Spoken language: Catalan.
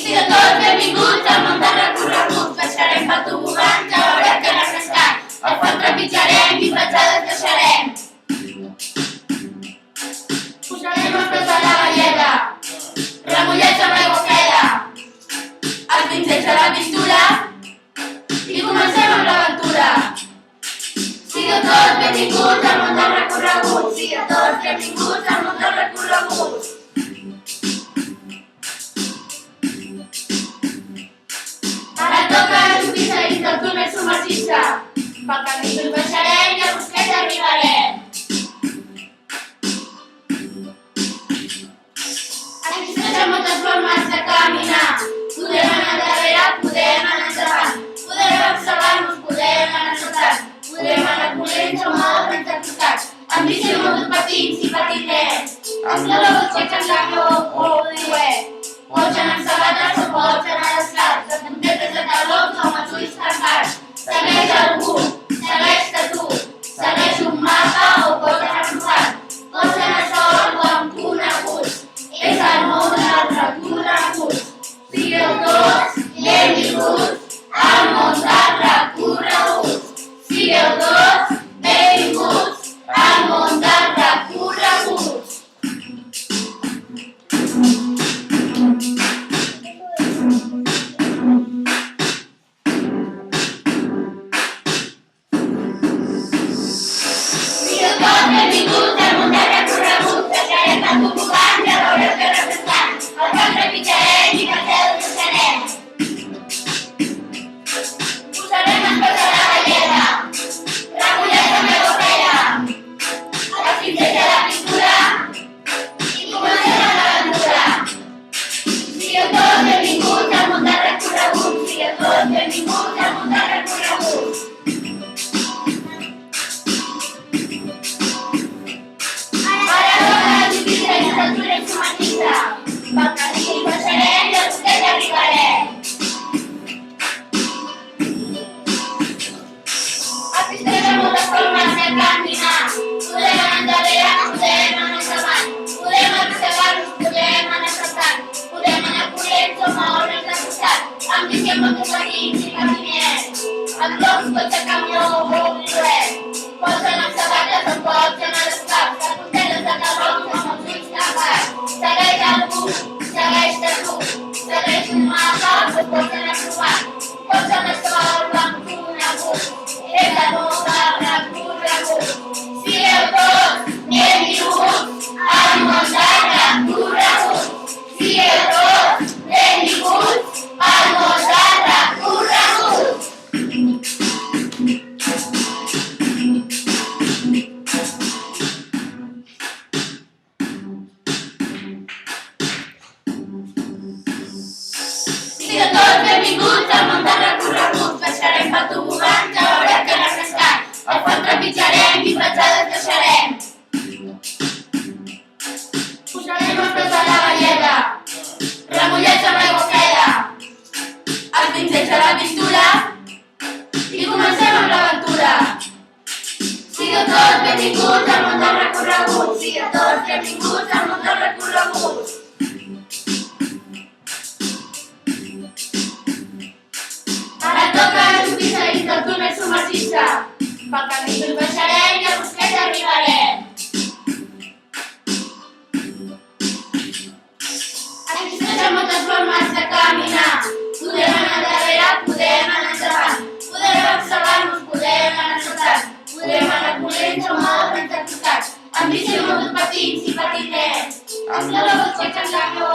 Sigueu tots benvinguts al món del recorregut. Baixarem pel tobogan, ja veureu que no és rescat. El pont trepitjarem i petjades deixarem. Posarem els peus a la galleda, remullats amb aigua freda. Els pinzells de la pintura i comencem amb l'aventura. Sigueu tots benvinguts al món del recorregut. Sigueu tots benvinguts al món del recorregut. Ara toca subir seguits del túnel submergir-se. Pel camí tot baixarem i al bosquet arribarem. Existeixen moltes formes de caminar. Podem anar darrere, podem anar endavant. Podem observar-nos, podem anar saltant. Podem anar corrents o moure'ns de costat. Amb bici molt patins i patinets. Amb globus que en camió o diuet. Pots anar amb sabates o pots anar descalç, de puntetes de talons o amb els ulls tancats. Segueix algú, segueix-te tu, segueix un mapa o pots anar cruzant. Pots anar sol o amb coneguts, és el món del recorregut. Sigueu tots benvinguts al món del recorregut. Sigueu tots benvinguts al món del recorregut. Benvinguts al món del recorregut. Baixarem pel tobogan, ja veureu que no és rescat. El pont trepitjarem i petjades deixarem. Posarem els peus a la galleda, remullats amb aigua freda. Els pinzells de la pintura i comencem amb l'aventura. Sigueu tots benvinguts al món del recorregut. Sigueu tots benvinguts al món del recorregut. Pel camí baixarem i al bosquet arribarem. Existeixen moltes formes de caminar. Podem anar endarrere, podem anar endavant. Podem observar-nos, podem anar saltant. Podem anar corrents o moure'ns de costat. Amb bici amb motos patins i patinets. Amb globus, cotxe, camió o diuet. Pots anar amb sabates o pots anar descalç, de puntetes de talons o amb els ulls tancats. Segueix algú, segueix-te tu, segueix un mapa o pots anar provant. Pots anar sol o amb conegut, és el món del recorregut. Sigueu tots benvinguts al món del recorregut. Sigueu tots benvinguts al món del recorregut. Sigueu tots benvinguts al món del recorregut. Baixarem pel tobogan, ja veureu que no és rescat. El pont trepitjarem i petjades deixarem. Posarem els peus a la galleda, remullats amb aigua freda. Els pinzells de la pintura i comencem amb l'aventura. Sigueu tots benvinguts al món del recorregut. Sigueu tots benvinguts al món del recorregut. Ara toca subir seguits del túnel submergir-se. Pel camí tot baixarem i al bosquet arribarem. Existeixen moltes formes de caminar. Podem anar darrere, podem anar endavant. Podem observar-nos, podem anar saltant. Podem anar corrents o moure'ns de costat. Amb bici amb motos patins i patinets. Amb globus que en camió